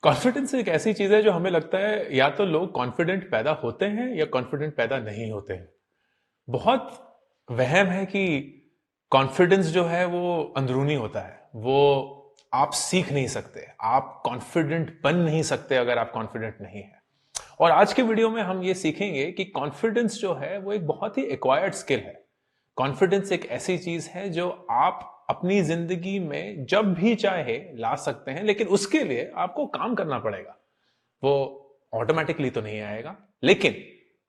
Confidence एक ऐसी चीज है जो हमें लगता है या तो लोग कॉन्फिडेंट पैदा होते हैं या कॉन्फिडेंट पैदा नहीं होते हैं। बहुत वहम है कि कॉन्फिडेंस जो है वो अंदरूनी होता है, वो आप सीख नहीं सकते, आप कॉन्फिडेंट बन नहीं सकते अगर आप कॉन्फिडेंट नहीं है। और आज के वीडियो में हम ये सीखेंगे कि कॉन्फिडेंस जो है वो एक बहुत ही एक्वायर्ड स्किल है। कॉन्फिडेंस एक ऐसी चीज है जो आप अपनी जिंदगी में जब भी चाहे ला सकते हैं, लेकिन उसके लिए आपको काम करना पड़ेगा। वो ऑटोमेटिकली तो नहीं आएगा, लेकिन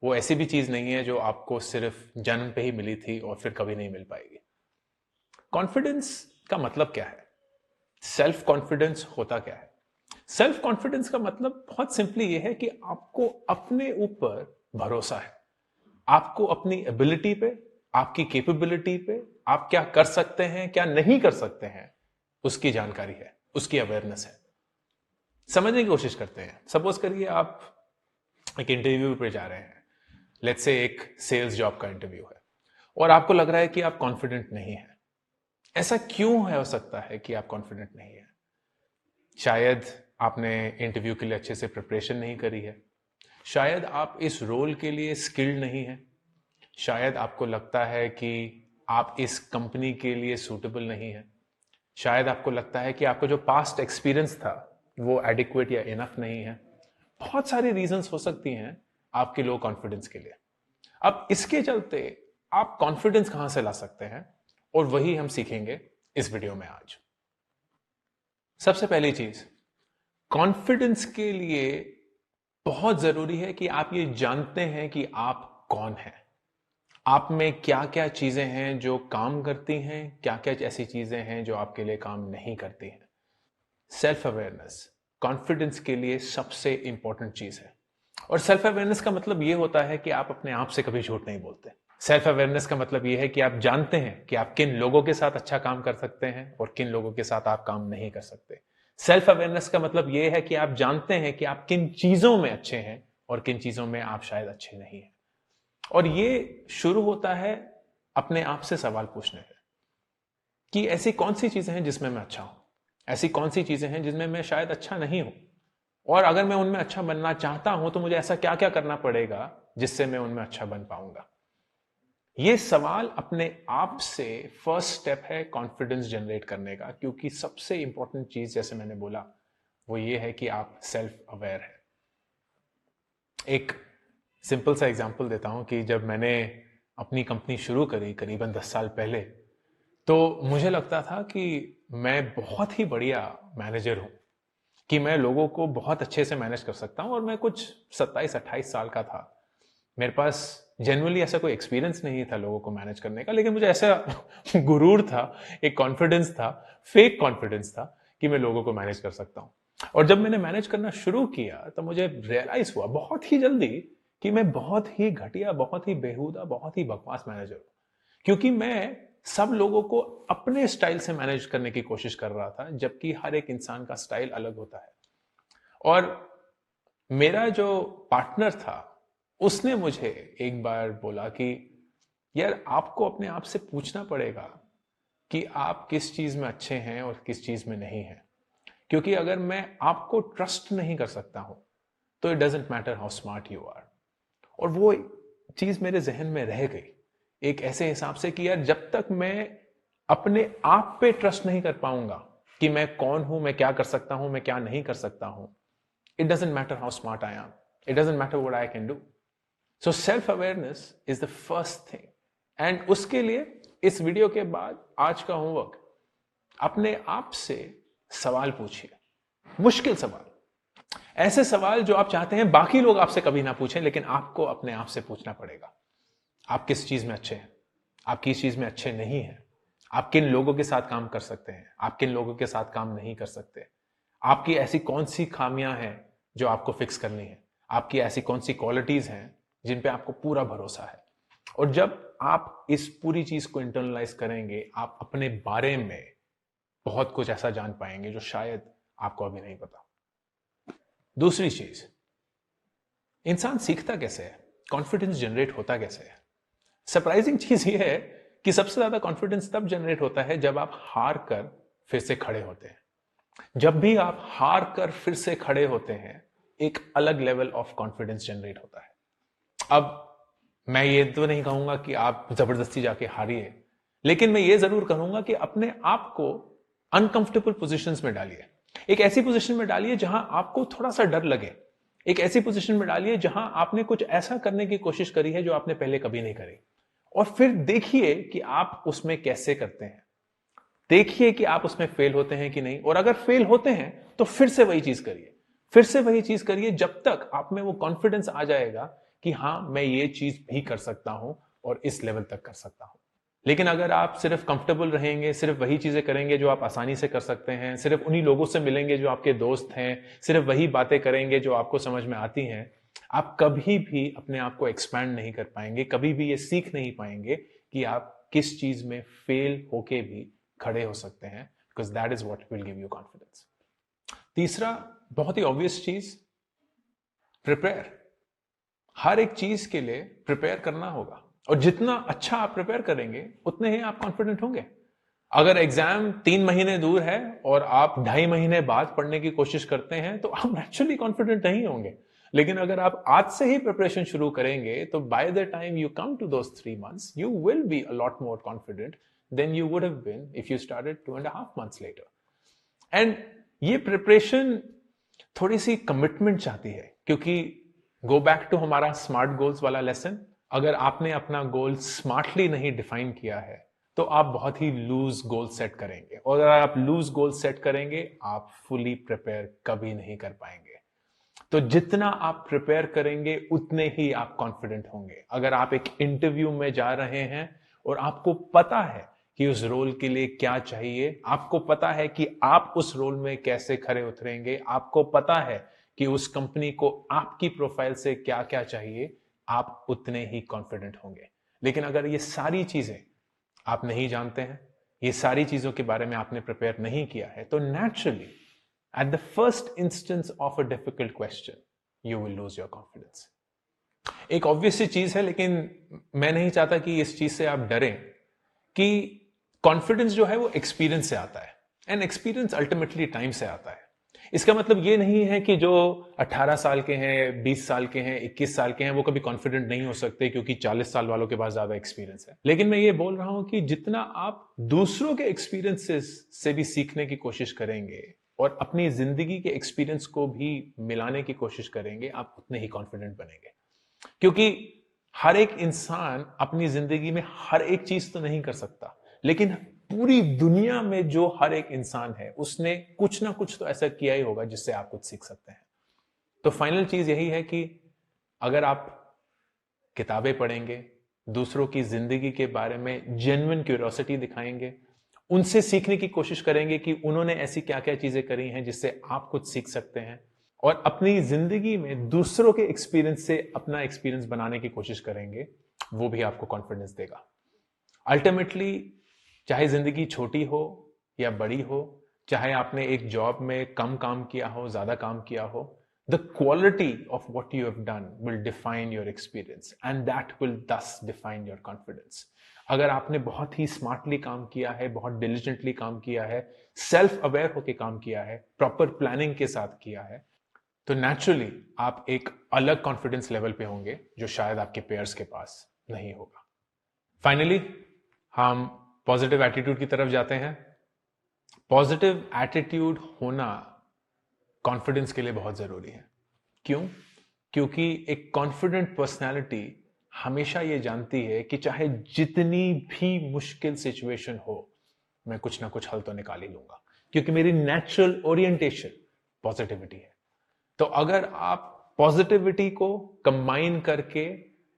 वो ऐसी भी चीज नहीं है जो आपको सिर्फ जन्म पे ही मिली थी और फिर कभी नहीं मिल पाएगी। कॉन्फिडेंस का मतलब क्या है? सेल्फ कॉन्फिडेंस होता क्या है? सेल्फ कॉन्फिडेंस का मतलब बहुत सिंपली ये है कि आपको अपने ऊपर भरोसा है, आपको अपनी एबिलिटी पे, आपकी कैपेबिलिटी पे, आप क्या कर सकते हैं क्या नहीं कर सकते हैं उसकी जानकारी है, उसकी अवेयरनेस है। समझने की कोशिश करते हैं। सपोज करिए आप एक इंटरव्यू पे जा रहे हैं, लेट्स से एक सेल्स जॉब का इंटरव्यू है, और आपको लग रहा है कि आप कॉन्फिडेंट नहीं है। ऐसा क्यों है, हो सकता है कि आप कॉन्फिडेंट नहीं है? शायद आपने इंटरव्यू के लिए अच्छे से प्रिपरेशन नहीं करी है, शायद आप इस रोल के लिए स्किल्ड नहीं है, शायद आपको लगता है कि आप इस कंपनी के लिए सूटेबल नहीं है, शायद आपको लगता है कि आपका जो पास्ट एक्सपीरियंस था वो एडिक्वेट या इनफ नहीं है। बहुत सारी रीजंस हो सकती हैं आपके लो कॉन्फिडेंस के लिए। अब इसके चलते आप कॉन्फिडेंस कहां से ला सकते हैं, और वही हम सीखेंगे इस वीडियो में आज। सबसे पहली चीज, कॉन्फिडेंस के लिए बहुत जरूरी है कि आप ये जानते हैं कि आप कौन हैं, आप में क्या क्या चीजें हैं जो काम करती हैं, क्या क्या ऐसी चीजें हैं जो आपके लिए काम नहीं करती हैं। सेल्फ अवेयरनेस कॉन्फिडेंस के लिए सबसे इंपॉर्टेंट चीज है। और सेल्फ अवेयरनेस का मतलब यह होता है कि आप अपने आप से कभी झूठ नहीं बोलते। सेल्फ अवेयरनेस का मतलब यह है कि आप जानते हैं कि आप किन लोगों के साथ अच्छा काम कर सकते हैं और किन लोगों के साथ आप काम नहीं कर सकते। सेल्फ अवेयरनेस का मतलब यह है कि आप जानते हैं कि आप किन चीजों में अच्छे हैं और किन चीजों में आप शायद अच्छे नहीं हैं। और ये शुरू होता है अपने आप से सवाल पूछने से कि ऐसी कौन सी चीजें हैं जिसमें मैं अच्छा हूं, ऐसी कौन सी चीजें हैं जिनमें मैं शायद अच्छा नहीं हूं, और अगर मैं उनमें अच्छा बनना चाहता हूं तो मुझे ऐसा क्या क्या करना पड़ेगा जिससे मैं उनमें अच्छा बन पाऊंगा। ये सवाल अपने आप से फर्स्ट स्टेप है कॉन्फिडेंस जनरेट करने का, क्योंकि सबसे इंपॉर्टेंट चीज जैसे मैंने बोला वो ये है कि आप सेल्फ अवेयर है। एक सिंपल सा एग्जांपल देता हूं कि जब मैंने अपनी कंपनी शुरू करी करीबन 10 साल पहले, तो मुझे लगता था कि मैं बहुत ही बढ़िया मैनेजर हूं, कि मैं लोगों को बहुत अच्छे से मैनेज कर सकता हूं। और मैं कुछ 27-28 साल का था, मेरे पास जनरली ऐसा कोई एक्सपीरियंस नहीं था लोगों को मैनेज करने का, लेकिन मुझे ऐसा गुरूर था, एक कॉन्फिडेंस था, फेक कॉन्फिडेंस था कि मैं लोगों को मैनेज कर सकता हूं। और जब मैंने मैनेज करना शुरू किया तो मुझे रियलाइज हुआ बहुत ही जल्दी कि मैं बहुत ही घटिया, बहुत ही बेहुदा, बहुत ही बकवास मैनेजर हूं, क्योंकि मैं सब लोगों को अपने स्टाइल से मैनेज करने की कोशिश कर रहा था, जबकि हर एक इंसान का स्टाइल अलग होता है। और मेरा जो पार्टनर था उसने मुझे एक बार बोला कि यार, आपको अपने आप से पूछना पड़ेगा कि आप किस चीज में अच्छे हैं और किस चीज में नहीं हैं। क्योंकि अगर मैं आपको ट्रस्ट नहीं कर सकता हूं तो it doesn't matter how smart you are. और वो चीज मेरे जहन में रह गई, एक ऐसे हिसाब से कि यार, जब तक मैं अपने आप पे ट्रस्ट नहीं कर पाऊंगा कि मैं कौन हूं, मैं क्या कर सकता हूं, मैं क्या नहीं कर सकता हूं, it doesn't matter how smart I am, it doesn't matter what I can do. So self awareness is the first thing. And उसके लिए इस वीडियो के बाद आज का होमवर्क, अपने आप से सवाल पूछिए, मुश्किल सवाल, ऐसे सवाल जो आप चाहते हैं बाकी लोग आपसे कभी ना पूछें, लेकिन आपको अपने आप से पूछना पड़ेगा। आप किस चीज में अच्छे हैं, आप किस चीज में अच्छे नहीं हैं, आप किन लोगों के साथ काम कर सकते हैं, आप किन लोगों के साथ काम नहीं कर सकते, आपकी ऐसी कौन सी खामियां हैं जो आपको फिक्स करनी है, आपकी ऐसी कौन सी क्वालिटीज हैं जिन पे आपको पूरा भरोसा है। और जब आप इस पूरी चीज को इंटरनलाइज करेंगे, आप अपने बारे में बहुत कुछ ऐसा जान पाएंगे जो शायद आपको अभी नहीं पता। दूसरी चीज, इंसान सीखता कैसे है, कॉन्फिडेंस जनरेट होता कैसे है? सरप्राइजिंग चीज यह है कि सबसे ज्यादा कॉन्फिडेंस तब जनरेट होता है जब आप हार कर फिर से खड़े होते हैं। जब भी आप हार कर फिर से खड़े होते हैं, एक अलग लेवल ऑफ कॉन्फिडेंस जनरेट होता है। अब मैं ये तो नहीं कहूंगा कि आप जबरदस्ती जाके हारिए, लेकिन मैं ये जरूर कहूंगा कि अपने आप को अनकंफर्टेबल पोजीशंस में डालिए। एक ऐसी पोजीशन में डालिए जहां आपको थोड़ा सा डर लगे। एक ऐसी पोजीशन में डालिए जहां आपने कुछ ऐसा करने की कोशिश करी है जो आपने पहले कभी नहीं करी, और फिर देखिए कि आप उसमें कैसे करते हैं। देखिए कि आप उसमें फेल होते हैं कि नहीं, और अगर फेल होते हैं तो फिर से वही चीज करिए। फिर से वही चीज करिए जब तक आप में वो कॉन्फिडेंस आ जाएगा कि हां, मैं ये चीज भी कर सकता हूं और इस लेवल तक कर सकता हूं। लेकिन अगर आप सिर्फ कंफर्टेबल रहेंगे, सिर्फ वही चीजें करेंगे जो आप आसानी से कर सकते हैं, सिर्फ उन्हीं लोगों से मिलेंगे जो आपके दोस्त हैं, सिर्फ वही बातें करेंगे जो आपको समझ में आती हैं, आप कभी भी अपने आप को एक्सपैंड नहीं कर पाएंगे, कभी भी ये सीख नहीं पाएंगे कि आप किस चीज में फेल होके भी खड़े हो सकते हैं, because that is what will give you confidence. तीसरा, बहुत ही ऑब्वियस चीज, प्रिपेयर। हर एक चीज के लिए प्रिपेयर करना होगा, और जितना अच्छा आप प्रिपेयर करेंगे उतने ही आप कॉन्फिडेंट होंगे। अगर एग्जाम 3 महीने दूर है और आप 2.5 महीने बाद पढ़ने की कोशिश करते हैं तो आप नेचुरली कॉन्फिडेंट नहीं होंगे। लेकिन अगर आप आज से ही प्रिपरेशन शुरू करेंगे तो by the time you come to those 3 months you will be a lot more confident than you would have been if you started 2.5 months later. And ये प्रिपरेशन थोड़ी सी कमिटमेंट चाहती है, क्योंकि गो बैक टू हमारा smart goals वाला lesson, अगर आपने अपना गोल स्मार्टली नहीं डिफाइन किया है तो आप बहुत ही लूज गोल सेट करेंगे, और अगर आप लूज गोल सेट करेंगे आप फुली प्रिपेयर कभी नहीं कर पाएंगे। तो जितना आप प्रिपेयर करेंगे उतने ही आप कॉन्फिडेंट होंगे। अगर आप एक इंटरव्यू में जा रहे हैं और आपको पता है कि उस रोल के लिए क्या चाहिए, आपको पता है कि आप उस रोल में कैसे खरे उतरेंगे, आपको पता है कि उस कंपनी को आपकी प्रोफाइल से क्या क्या चाहिए, आप उतने ही कॉन्फिडेंट होंगे। लेकिन अगर ये सारी चीजें आप नहीं जानते हैं, ये सारी चीजों के बारे में आपने प्रिपेयर नहीं किया है, तो naturally at the first instance of a difficult question, you will lose your confidence. एक ऑब्वियस सी चीज है, लेकिन मैं नहीं चाहता कि इस चीज से आप डरें, कि कॉन्फिडेंस जो है वो एक्सपीरियंस से आता है, एंड एक्सपीरियंस अल्टीमेटली टाइम से आता है। इसका मतलब ये नहीं है कि जो 18 साल के हैं, 20 साल के हैं, 21 साल के हैं, वो कभी कॉन्फिडेंट नहीं हो सकते क्योंकि 40 साल वालों के पास ज्यादा एक्सपीरियंस है। लेकिन मैं ये बोल रहा हूं कि जितना आप दूसरों के एक्सपीरियंसेस से भी सीखने की कोशिश करेंगे और अपनी जिंदगी के एक्सपीरियंस को भी मिलाने की कोशिश करेंगे, आप उतने ही कॉन्फिडेंट बनेंगे। क्योंकि हर एक इंसान अपनी जिंदगी में हर एक चीज तो नहीं कर सकता, लेकिन पूरी दुनिया में जो हर एक इंसान है उसने कुछ ना कुछ तो ऐसा किया ही होगा जिससे आप कुछ सीख सकते हैं। तो फाइनल चीज यही है कि अगर आप किताबें पढ़ेंगे, दूसरों की जिंदगी के बारे में जेन्युइन क्यूरियोसिटी दिखाएंगे, उनसे सीखने की कोशिश करेंगे कि उन्होंने ऐसी क्या क्या चीजें करी हैं जिससे आप कुछ सीख सकते हैं, और अपनी जिंदगी में दूसरों के एक्सपीरियंस से अपना एक्सपीरियंस बनाने की कोशिश करेंगे, वो भी आपको कॉन्फिडेंस देगा। अल्टीमेटली, चाहे जिंदगी छोटी हो या बड़ी हो, चाहे आपने एक जॉब में कम काम किया हो, ज्यादा काम किया हो, the quality of what you have done will define your experience and that will thus define your confidence. अगर आपने बहुत ही स्मार्टली काम किया है, बहुत डिलिजेंटली काम किया है, सेल्फ अवेयर होकर काम किया है, प्रॉपर प्लानिंग के साथ किया है, तो नेचुरली आप एक अलग कॉन्फिडेंस लेवल पे होंगे जो शायद आपके पेयर्स के पास नहीं होगा। फाइनली हम पॉजिटिव एटीट्यूड की तरफ जाते हैं। पॉजिटिव एटीट्यूड होना कॉन्फिडेंस के लिए बहुत जरूरी है। क्यों? क्योंकि एक कॉन्फिडेंट पर्सनालिटी हमेशा ये जानती है कि चाहे जितनी भी मुश्किल सिचुएशन हो, मैं कुछ ना कुछ हल तो निकाल ही लूंगा, क्योंकि मेरी नेचुरल ओरिएंटेशन पॉजिटिविटी है। तो अगर आप पॉजिटिविटी को कंबाइन करके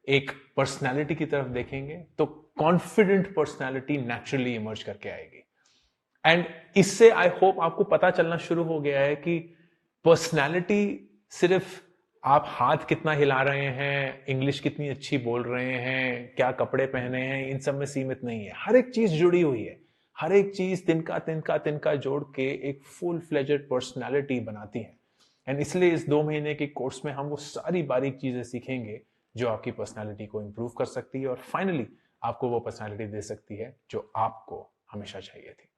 एक पर्सनालिटी की तरफ देखेंगे तो कॉन्फिडेंट पर्सनालिटी नेचुरली इमर्ज करके आएगी। एंड इससे आई होप आपको पता चलना शुरू हो गया है कि पर्सनालिटी सिर्फ आप हाथ कितना हिला रहे हैं, इंग्लिश कितनी अच्छी बोल रहे हैं, क्या कपड़े पहने हैं, इन सब में सीमित नहीं है। हर एक चीज जुड़ी हुई है, हर एक चीज तिनका तिनका तिनका जोड़ के एक फुल फ्लेजेड पर्सनालिटी बनाती है। एंड इसलिए इस 2 महीने के कोर्स में हम वो सारी बारीक चीजें सीखेंगे जो आपकी पर्सनालिटी को इंप्रूव कर सकती है और फाइनली आपको वो पर्सनालिटी दे सकती है जो आपको हमेशा चाहिए थी।